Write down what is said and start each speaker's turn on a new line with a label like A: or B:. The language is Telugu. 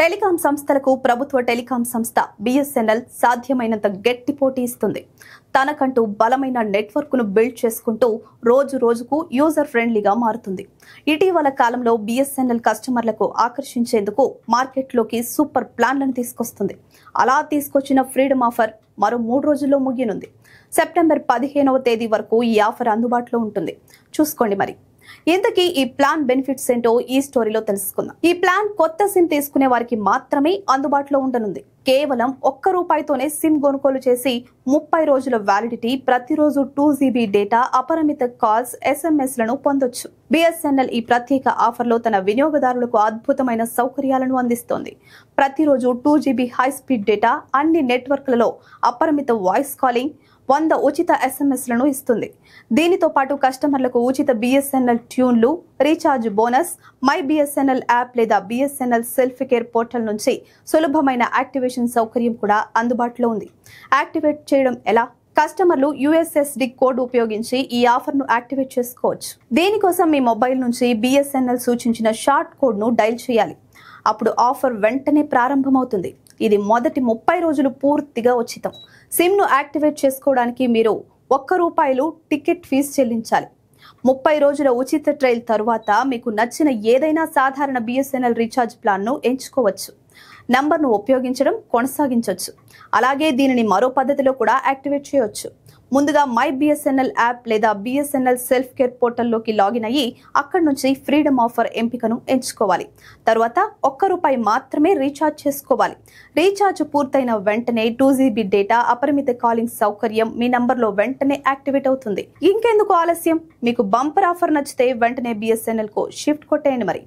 A: టెలికాం సంస్థలకు ప్రభుత్వ టెలికాం సంస్థ బిఎస్ఎన్ఎల్ సాధ్యమైనంత గట్టి పోటీ ఇస్తుంది. తనకంటూ బలమైన నెట్వర్క్ ను బిల్డ్ చేసుకుంటూ రోజు రోజుకు యూజర్ ఫ్రెండ్లీగా మారుతుంది. ఇటీవల కాలంలో బిఎస్ఎన్ఎల్ కస్టమర్లకు ఆకర్షించేందుకు మార్కెట్లోకి సూపర్ ప్లాన్లను తీసుకొస్తుంది. అలా తీసుకొచ్చిన ఫ్రీడమ్ ఆఫర్ మరో 3 రోజుల్లో ముగియనుంది. సెప్టెంబర్ 15వ తేదీ వరకు ఈ ఆఫర్ అందుబాటులో ఉంటుంది. చూసుకోండి మరి. ఇంతకీ ఈ ప్లాన్ బెనిఫిట్స్ ఏంటో ఈ స్టోరీలో తెలుసుకుందాం. ఈ ప్లాన్ కొత్త సిమ్ తీసుకునే వారికి మాత్రమే అందుబాటులో ఉండనుంది. కేవలం ₹1తోనే సిమ్ కొనుగోలు చేసి 30 రోజుల వ్యాలిడిటీ, ప్రతిరోజు 2 GB డేటా, అపరిమిత కాల్స్, SMS లను పొందొచ్చు. బిఎస్ఎన్ఎల్ ఈ ప్రత్యేక ఆఫర్లో తన వినియోగదారులకు అద్భుతమైన సౌకర్యాలను అందిస్తోంది. ప్రతిరోజు 2 GB హై స్పీడ్ డేటా, అన్ని నెట్వర్క్లలో అపరిమిత వాయిస్ కాలింగ్, 100 ఉచిత SMS లను ఇస్తుంది. దీనితో పాటు కస్టమర్లకు ఉచిత బిఎస్ఎన్ఎల్ ట్యూన్లు, recharge bonus, my BSNL app లేదా బిఎస్ఎన్ఎల్ సెల్ఫ్ కేర్ పోర్టల్ నుంచి సులభమైన యాక్టివేషన్ సౌకర్యం కూడా అందుబాటులో ఉంది. యాక్టివేట్ చేయడం ఎలా? కస్టమర్లు USSD కోడ్ ఉపయోగించి ఈ ఆఫర్ ను యాక్టివేట్ చేసుకోవచ్చు. దీనికోసం మీ మొబైల్ నుంచి బిఎస్ఎన్ఎల్ సూచించిన షార్ట్ కోడ్ ను డైల్ చేయాలి. అప్పుడు ఆఫర్ వెంటనే ప్రారంభమవుతుంది. ఇది మొదటి 30 రోజులు పూర్తిగా ఉచితం. సిమ్ ను యాక్టివేట్ చేసుకోవడానికి మీరు ₹1 టికెట్ ఫీజు చెల్లించాలి. 30 రోజుల ఉచిత ట్రయల్ తరువాత మీకు నచ్చిన ఏదైనా సాధారణ బిఎస్ఎన్ఎల్ రీఛార్జ్ ప్లాన్ ను ఎంచుకోవచ్చు. నంబర్ను ఉపయోగించడం కొనసాగించవచ్చు. అలాగే దీనిని మరో పద్ధతిలో కూడా యాక్టివేట్ చేయవచ్చు. ముందుగా మై బిఎస్ఎన్ఎల్ యాప్ లేదా బిఎస్ఎన్ఎల్ సెల్ఫ్ కేర్ పోర్టల్లోకి లాగిన్ అయ్యి అక్కడి నుంచి ఫ్రీడమ్ ఆఫర్ ఎంపికను ఎంచుకోవాలి. తర్వాత ₹1 మాత్రమే రీఛార్జ్ చేసుకోవాలి. రీఛార్జ్ పూర్తయిన వెంటనే 2 GB డేటా, అపరిమిత కాలింగ్ సౌకర్యం మీ నంబర్లో వెంటనే యాక్టివేట్ అవుతుంది. ఇంకెందుకు ఆలస్యం? మీకు బంపర్ ఆఫర్ నచ్చితే వెంటనే బిఎస్ఎన్ఎల్ కు షిఫ్ట్ కొట్టేయండి మరి.